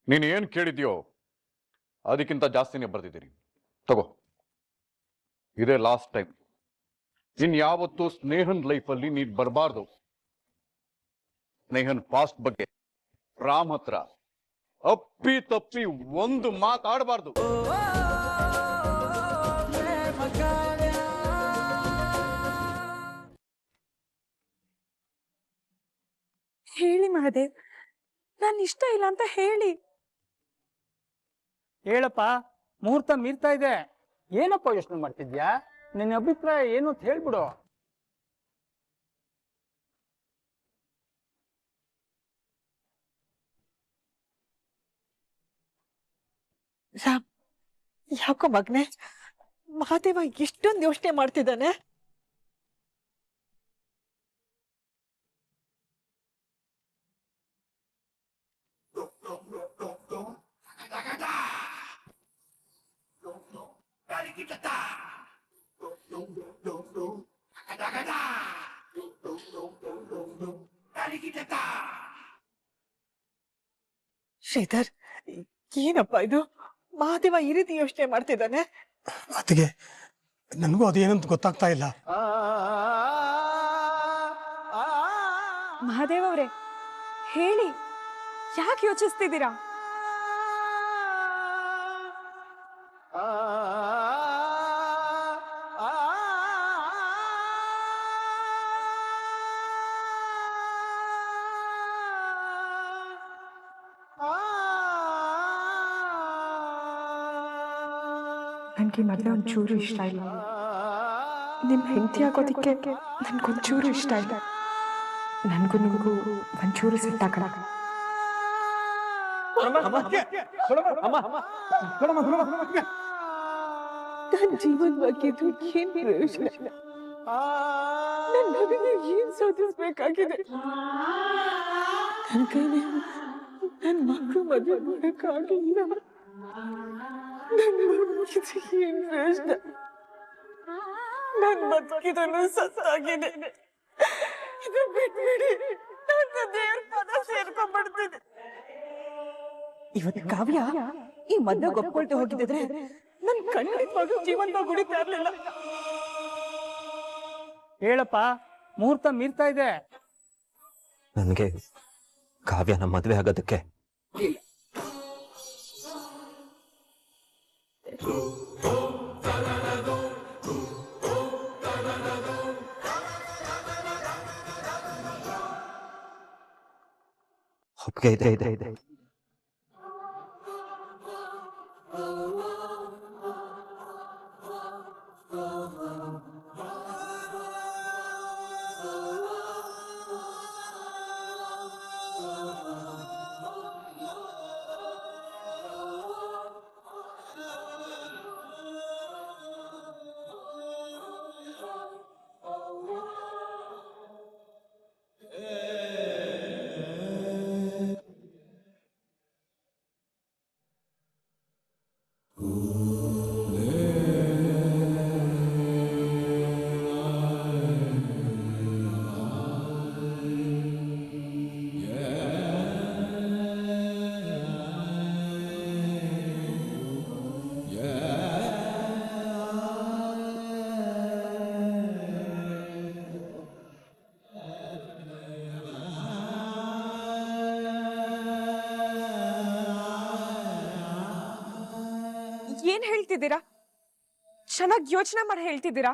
ನೀನು ಏನು ಕೇಳಿದ್ಯೋ ಅದಕ್ಕಿಂತ ಜಾಸ್ತಿನೇ ಬರ್ದಿದ್ದೀನಿ. ತಗೋ, ಇದೇ ಲಾಸ್ಟ್ ಟೈಮ್. ಇನ್ಯಾವತ್ತೂ ಸ್ನೇಹನ್ ಲೈಫಲ್ಲಿ ನೀನ್ ಬರಬಾರ್ದು. ಸ್ನೇಹನ್ ಪಾಸ್ಟ್ ಬಗ್ಗೆ ರಾಮ್ ಹತ್ರ ಅಪ್ಪಿ ತಪ್ಪಿ ಒಂದು ಮಾತಾಡಬಾರ್ದು. ಹೇಳಿ ಮಹದೇವ್, ನಾನು ಇಷ್ಟ ಇಲ್ಲ ಅಂತ ಹೇಳಿ. ಹೇಳಪ್ಪ, ಮುಹೂರ್ತ ಮೀರ್ತಾ ಇದೆ. ಏನಪ್ಪ ಯೋಚನೆ ಮಾಡ್ತಿದ್ಯಾ? ನಿನ್ನ ಅಭಿಪ್ರಾಯ ಏನು ಅಂತ ಹೇಳ್ಬಿಡು. ರಾಮ್, ಯಾಕೋ ಮಗ್ನೆ ಮಹಾದೇವ ಇಷ್ಟೊಂದು ಯೋಚನೆ ಮಾಡ್ತಿದ್ದಾನೆ? ಶ್ರೀಧರ್, ಏನಪ್ಪ ಇದು? ಮಹಾದೇವ ಈ ರೀತಿ ಯೋಚನೆ ಮಾಡ್ತಿದ್ದಾನೆ? ಅದಕ್ಕೆ ನನಗೂ ಅದೇನಂತ ಗೊತ್ತಾಗ್ತಾ ಇಲ್ಲ. ಮಹಾದೇವ್ ಅವರೇ, ಹೇಳಿ, ಯಾಕೆ ಯೋಚಿಸ್ತಿದ್ದೀರಾ? ನನಗೆ ಮದುವೆ ಒಂಚೂರು ಇಷ್ಟ ಇಲ್ಲ. ನಿಮ್ಮ ಹೆಂಡತಿ ಆಗೋದಕ್ಕೆ ನನ್ಗೊಂಚೂರು ಇಷ್ಟ ಇಲ್ಲ. ನನಗೂ ನಿಮಗೂ ಒಂಚೂರು ಸೆಟ್ ಆಗಲ್ಲ. ನನ್ನ ಜೀವನ ಬಗ್ಗೆ ಏನ್ ಪ್ರಯೋಜನ? ನನ್ನ ಮಗನಿಗೆ ಏನ್ ಸಾಧಿಸ್ಬೇಕಾಗಿದೆ? ನನ್ನ ಕೈಲಿ ನನ್ನ ಮಕ್ಕಳು ಮದುವೆ ಮಾಡೋಕ್ಕಾಗಿಲ್ಲ. ಏನ್ ಪ್ರಯೋಜನ? ನನ್ನ ಬದುಕಿದನು ಸತ್ತಾಗಿದೆ. ಇದು ಬಿಟ್ಬಿಡಿ, ನನ್ನ ದೇವ್ರ ಪದ ಸೇರ್ಕೊಂಡ್ಬಿಡ್ತೀನಿ. ಇವತ್ತು ಕಾವ್ಯ ಈ ಮದ್ವೆ ಒಪ್ಕೊಳ್ತಾ ಹೋಗಿದ್ರೆ ನನ್ ಖಂಡಿತವಾಗ್ಲೂ ಜೀವನದಾಗ ಗುಡಿತಾ ಇರ್ಲಿಲ್ಲ. ಹೇಳಪ್ಪ, ಮುಹೂರ್ತ ಮೀರ್ತಾ ಇದೆ. ನನಗೆ ಕಾವ್ಯನ ಮದುವೆ ಆಗೋದಕ್ಕೆ ಒಪ್ಪಿಗೆ ಇದೆ. ಏನ್ ಹೇಳ್ತಿದ್ದೀರಾ? ಚೆನ್ನಾಗಿ ಯೋಚನೆ ಮಾಡಿ ಹೇಳ್ತಿದ್ದೀರಾ?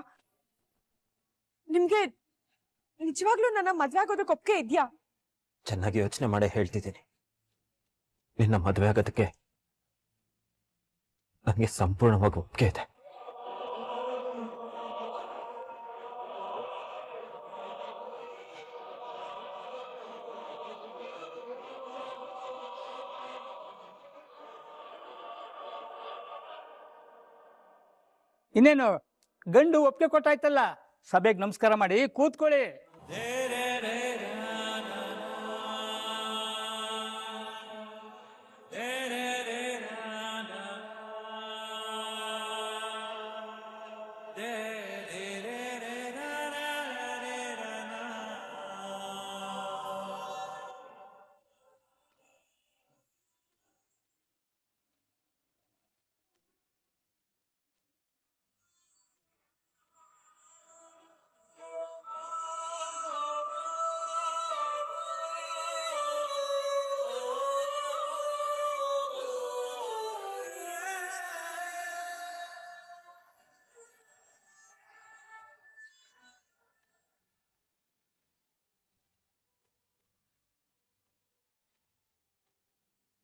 ನಿಮ್ಗೆ ನಿಜವಾಗ್ಲೂ ನನ್ನ ಮದ್ವೆ ಆಗೋದಕ್ಕೆ ಒಪ್ಪಿಗೆ ಇದೆಯಾ? ಚೆನ್ನಾಗಿ ಯೋಚನೆ ಮಾಡೇ ಹೇಳ್ತಿದ್ದೀನಿ. ನಿನ್ನ ಮದುವೆ ಆಗೋದಕ್ಕೆ ನನಗೆ ಸಂಪೂರ್ಣವಾಗಿ ಒಪ್ಪಿಗೆ ಇದೆ. ಇನ್ನೇನು, ಗಂಡು ಒಪ್ಪಿಗೆ ಕೊಟ್ಟಾಯ್ತಲ್ಲ, ಸಭೆಗೆ ನಮಸ್ಕಾರ ಮಾಡಿ ಕೂತ್ಕೊಳ್ಳಿ.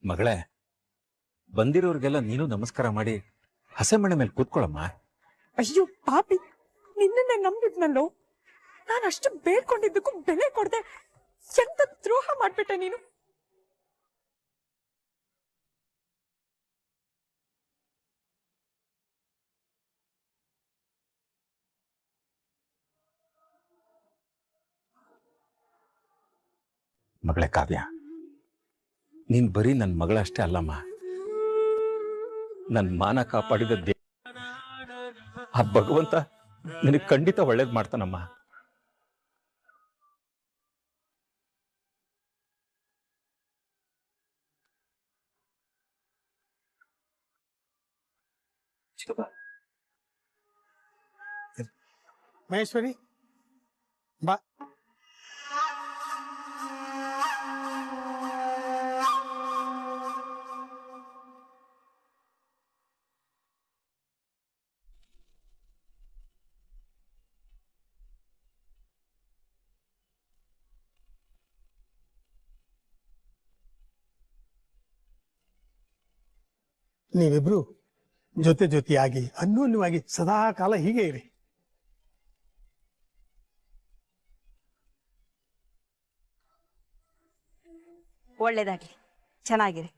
ಮಗಳೇ, ಬಂದಿರೋರಿಗೆಲ್ಲ ನೀನು ನಮಸ್ಕಾರ ಮಾಡಿ ಹಸೆಮಣೆ ಮೇಲೆ ಕೂತ್ಕೊಳ್ಳಮ್ಮ. ಅಯ್ಯೋ ಪಾಪಿ, ನಿನ್ನನ್ನೇ ನಂಬಿದ್ನಲ್ಲೋ. ನಾನು ಅಷ್ಟು ಬೇಡ್ಕೊಂಡಿದ್ದಕ್ಕೂ ಬೆಲೆ ಕೊಡದೆ ಎಂತ ದ್ರೋಹ ಮಾಡ್ಬಿಟ್ಟೆ ನೀನು. ಮಗಳೇ ಕಾವ್ಯ, ನೀನ್ ಬರೀ ನನ್ನ ಮಗಳಷ್ಟೇ ಅಲ್ಲಮ್ಮ, ನನ್ನ ಮಾನ ಕಾಪಾಡಿದ ಆ ಭಗವಂತ ನಿನಗೆ ಖಂಡಿತ ಒಳ್ಳೇದ್ ಮಾಡ್ತಾನಮ್ಮ. ಮಹೇಶ್ವರಿ ಬಾ. ನೀವಿಬ್ರು ಜೊತೆಯಾಗಿ ಅನ್ಯೋನ್ಯವಾಗಿ ಸದಾ ಕಾಲ ಹೀಗೆ ಇರಿ. ಒಳ್ಳೇದಾಗ್ಲಿ, ಚೆನ್ನಾಗಿರಿ.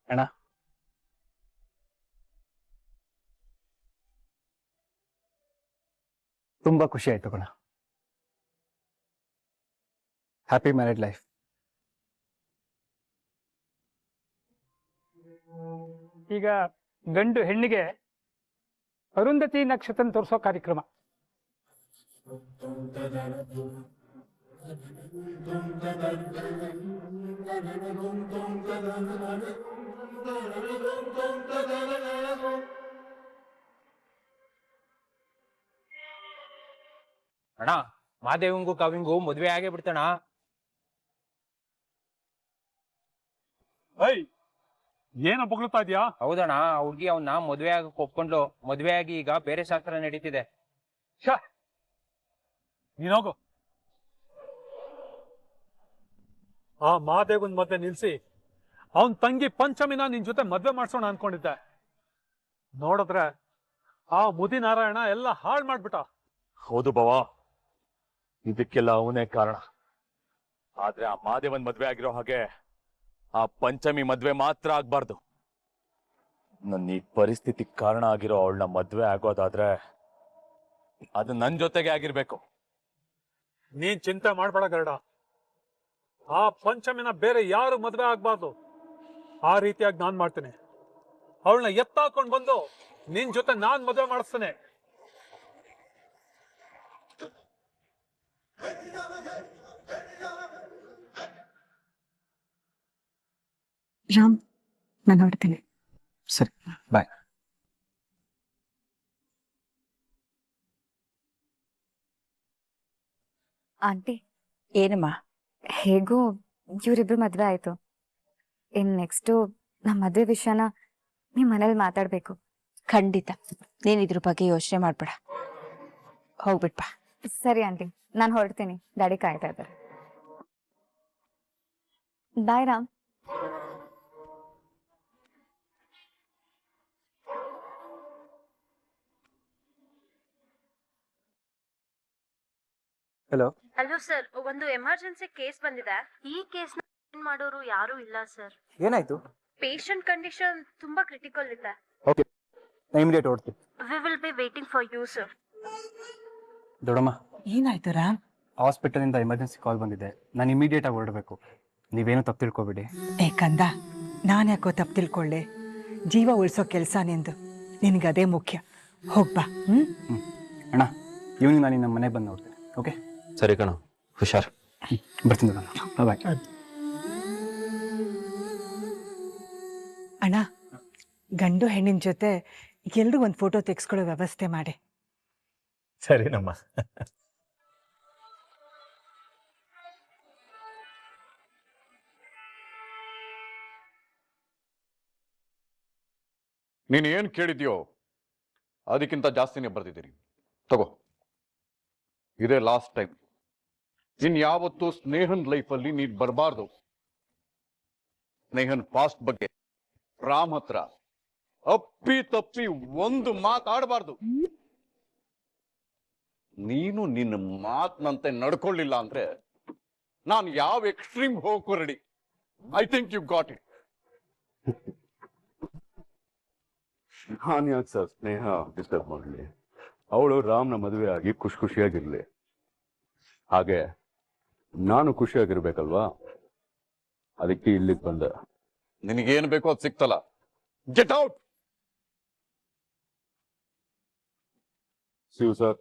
ಅಣ್ಣ, ತುಂಬಾ ಖುಷಿ ಆಯ್ತು ಕಣ. Happy married life. ಈಗ ಗಂಡು ಹೆಣ್ಣಿಗೆ ಅರುಂಧತಿ ನಕ್ಷತ್ರ ತೋರಿಸೋ ಕಾರ್ಯಕ್ರಮ. ಅಣ್ಣ, ಮಾದೇವಂಗೂ ಕಾವ್ಯಂಗೂ ಮದ್ವೆ ಆಗೇ ಬಿಡ್ತಣ. ಏನ ಬೊಗಳ್ತಾ ಇದ್ಯಾ? ಹೌದಣ್ಣ, ಹುಡ್ಗಿ ಅವನ್ನ ಮದ್ವೆ ಆಗಕ್ ಒಪ್ಕೊಂಡ್ಲು. ಮದ್ವೆ ಆಗಿ ಈಗ ಬೇರೆ ಶಾಸ್ತ್ರ ನಡೀತಿದೆ. ನೀನೋಗು. ಆ ಮಾದೇವನ್ ಮದ್ವೆ ನಿಲ್ಸಿ ಅವನ್ ತಂಗಿ ಪಂಚಮಿನ ನಿನ್ ಜೊತೆ ಮದ್ವೆ ಮಾಡ್ಸೋಣ ಅನ್ಕೊಂಡಿದ್ದೆ. ನೋಡಿದ್ರೆ ಆ ಮುದಿ ನಾರಾಯಣ ಎಲ್ಲ ಹಾಳು ಮಾಡ್ಬಿಟ್ಟ. ಹೌದು ಬವ, ಇದಕ್ಕೆಲ್ಲ ಅವನೇ ಕಾರಣ. ಆದ್ರೆ ಆ ಮಾದೇವನ್ ಮದ್ವೆ ಆಗಿರೋ ಹಾಗೆ ಆ ಪಂಚಮಿ ಮದ್ವೆ ಮಾತ್ರ ಆಗ್ಬಾರ್ದು. ನನ್ನ ಈ ಪರಿಸ್ಥಿತಿ ಕಾರಣ ಆಗಿರೋ ಅವಳನ್ನ ಮದ್ವೆ ಆಗೋದಾದ್ರೆ ಅದು ನನ್ ಜೊತೆಗೆ ಆಗಿರ್ಬೇಕು. ನೀನ್ ಚಿಂತೆ ಮಾಡ್ಬೇಡ ಗರುಡ. ಆ ಪಂಚಮಿನ ಬೇರೆ ಯಾರು ಮದ್ವೆ ಆಗ್ಬಾರ್ದು. ಆ ರೀತಿಯಾಗಿ ನಾನ್ ಮಾಡ್ತೇನೆ. ಅವಳನ್ನ ಎತ್ತಾಕೊಂಡ್ ಬಂದು ನಿನ್ ಜೊತೆ ನಾನ್ ಮದ್ವೆ ಮಾಡಿಸ್ತೇನೆ. ರಾಮ್, ನಾನು ಹೊರಡ್ತೀನಿ. ಸರಿ, ಬಾಯ್. ಆಂಟಿ, ಏನಮ್ಮ? ಹೇಗೂ ಇವರಿಬ್ರು ಮದ್ವೆ ಆಯ್ತು. ಇನ್ ನೆಕ್ಸ್ಟು ನಮ್ಮ ಮದ್ವೆ ವಿಷಯನ ನಿಮ್ ಮನೇಲಿ ಮಾತಾಡ್ಬೇಕು. ಖಂಡಿತ, ನೀನ್ ಇದ್ರ ಬಗ್ಗೆ ಯೋಚನೆ ಮಾಡ್ಬೇಡ. ಹೋಗ್ಬಿಟ್ಬಾ. ಸರಿ ಆಂಟಿ, ನಾನು ಹೊರಡ್ತೀನಿ. ಡ್ಯಾಡಿ ಕಾಯ್ತಾ ಇದ್ದಾರೆ. Bye Ram. Hello. Hello sir, ಒಂದು ಎಮರ್ಜೆನ್ಸಿ ಕೇಸ್ ಬಂದಿದೆ. ಈ ಕೇಸ್ ಮಾಡೋರು ಯಾರು ಇಲ್ಲ ಸರ್. ಏನಾಯ್ತು? ಪೇಷಂಟ್ ಕಂಡೀಷನ್ ತುಂಬಾ ಕ್ರಿಟಿಕಲ್ ಇದೆ. ಓಕೆ, ನಾನು ಇಮಿಡಿಯೇಟ್ ಹೊರಡ್ತೀನಿ. We will be waiting for you sir. ದೊಡ್ಡಮ್ಮ, ಏನಾಯ್ತು ರಾಮ್? ಹಾಸ್ಪಿಟಲಿಂದ ಎಮರ್ಜೆನ್ಸಿ ಕಾಲ್ ಬಂದಿದೆ. ನಾನು ಇಮಿಡಿಯೇಟ್ ಆಗಿ ಹೊರಡಬೇಕು. ನೀವೇನು ತಪ್ಪು ತಿಳ್ಕೊಬೇಡಿ. ಏಕಂದ, ನಾನು ಯಾಕೋ ತಪ್ಪು ತಿಳ್ಕೊಳ್ಳೆ? ಜೀವ ಉಳಿಸೋ ಕೆಲಸ ನಿಂದು, ನಿನಗದೇ ಮುಖ್ಯ. ಹೋಗ್ಬಾ. ಅಣ್ಣ, ಈವ್ನಿಂಗ್ ನಾನು ನಮ್ಮ ಮನೆಗೆ ಬಂದು ನೋಡ್ತೀನಿ. ಓಕೆ? ಸರಿ ಕಣ, ಹುಷಾರ್. ಬರ್ತೀನಿ ದೊಡ್ಡಮ್ಮ. ಬಾಯ್. ಅಣ್ಣ, ಗಂಡು ಹೆಣ್ಣಿನ ಜೊತೆ ಎಲ್ರೂ ಒಂದು ಫೋಟೋ ತೆಗೆಸ್ಕೊಳ್ಳೋ ವ್ಯವಸ್ಥೆ ಮಾಡಿ. ಸರಿನಮ್ಮ. ನೀನು ಏನು ಕೇಳಿದ್ಯೋ ಅದಕ್ಕಿಂತ ಜಾಸ್ತಿನೇ ಬರ್ದಿದ್ದೀನಿ. ತಗೋ, ಇದೇ ಲಾಸ್ಟ್ ಟೈಮ್. ಇನ್ಯಾವತ್ತೂ ಸ್ನೇಹನ್ ಲೈಫಲ್ಲಿ ನೀನ್ ಬರಬಾರ್ದು. ಸ್ನೇಹನ್ ಪಾಸ್ಟ್ ಬಗ್ಗೆ ರಾಮ್ ಹತ್ರ ಅಪ್ಪಿ ತಪ್ಪಿ ಒಂದು ಮಾತಾಡಬಾರ್ದು. ನೀನು ನಿನ್ನ ಮಾತಿನಂತೆ ನಡ್ಕೊಳ್ಳಿಲ್ಲ ಅಂದ್ರೆ ನಾನು ಯಾವ ಎಕ್ಸ್ಟ್ರೀಮ್ ಹೋಗಕ್ಕೂ ready. I think you got it. ನಾನು ಯಾಕೆ ಸರ್ ಸ್ನೇಹ ಡಿಸ್ಟರ್ಬ್ ಮಾಡಲಿ? ಅವಳು ರಾಮ್ನ ಮದುವೆ ಆಗಿ ಖುಷಿಯಾಗಿರ್ಲಿ. ಹಾಗೆ ನಾನು ಖುಷಿಯಾಗಿರ್ಬೇಕಲ್ವಾ? ಅದಕ್ಕೆ ಇಲ್ಲಿಗೆ ಬಂದೆ. ನಿನಗೇನು ಬೇಕೋ ಅದು ಸಿಕ್ತಲ್ಲ. Get out. ಶಿವ್ ಸರ್,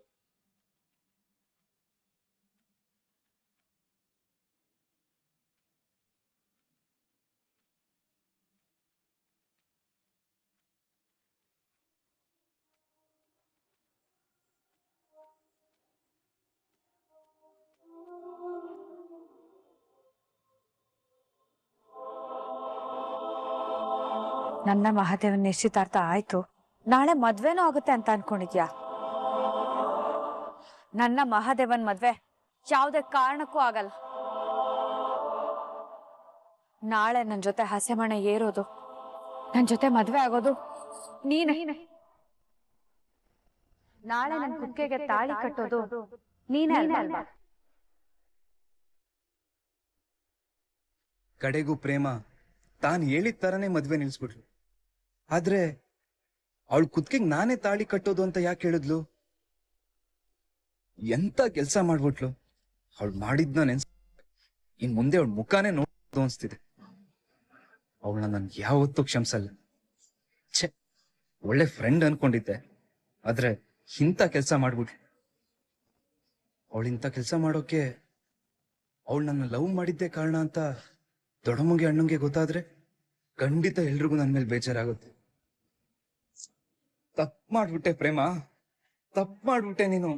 ನನ್ನ ಮಹಾದೇವನ ನಿಶ್ಚಿತಾರ್ಥ ಆಯ್ತು, ನಾಳೆ ಮದ್ವೆನೂ ಆಗುತ್ತೆ ಅಂತ ಅನ್ಕೊಂಡಿದ್ಯಾ? ನನ್ನ ಮಹಾದೇವನ್ ಮದ್ವೆ ಯಾವುದೇ ಕಾರಣಕ್ಕೂ ಆಗಲ್ಲ. ನಾಳೆ ನನ್ನ ಜೊತೆ ಹಸೆಮಣೆ ಏರೋದು, ನನ್ನ ಜೊತೆ ಮದ್ವೆ ಆಗೋದು ನೀನೇ. ನಾಳೆ ನನ್ನ ಕುಕ್ಕೆಗೆ ತಾಳಿ ಕಟ್ಟೋದು ನೀನೇ ಅಲ್ವಾ? ಕಡೆಗೂ ಪ್ರೇಮ ತಾನು ಹೇಳಿದ ತರನೇ ಮದ್ವೆ ನಿಲ್ಸ್ಬಿಟ್ಲು. ಆದ್ರೆ ಅವಳು ಕುತ್ತಿಗೆಗೆ ನಾನೇ ತಾಳಿ ಕಟ್ಟೋದು ಅಂತ ಯಾಕೆ ಹೇಳಿದ್ಲು? ಎಂತ ಕೆಲ್ಸ ಮಾಡ್ಬಿಟ್ಲು. ಅವಳು ಮಾಡಿದ್ನ ನೆನ್ಸ್ ಇನ್ ಮುಂದೆ ಅವಳ ಮುಖಾನೇ ನೋಡೋದು ಅನ್ಸ್ತಿದೆ. ಅವಳನ್ನ ನನ್ಗೆ ಯಾವತ್ತೂ ಕ್ಷಮಿಸಲ್ಲ. ಛೆ, ಒಳ್ಳೆ ಫ್ರೆಂಡ್ ಅನ್ಕೊಂಡಿದ್ದೆ, ಆದ್ರೆ ಇಂಥ ಕೆಲ್ಸ ಮಾಡ್ಬಿಟ್ಲು. ಅವಳಿಂತ ಕೆಲ್ಸ ಮಾಡೋಕೆ ಅವಳು ನನ್ನ ಲವ್ ಮಾಡಿದ್ದೆ ಕಾರಣ ಅಂತ ದೊಡ್ಡಮ್ಮಗೆ ಅಣ್ಣಂಗೆ ಗೊತ್ತಾದ್ರೆ ಖಂಡಿತ ಎಲ್ರಿಗೂ ನನ್ನ ಮೇಲೆ ಬೇಜಾರಾಗುತ್ತೆ. ತಪ್ಪು ಮಾಡ್ಬಿಟ್ಟೆ ಪ್ರೇಮ, ತಪ್ಪು ಮಾಡ್ಬಿಟ್ಟೆ ನೀನು.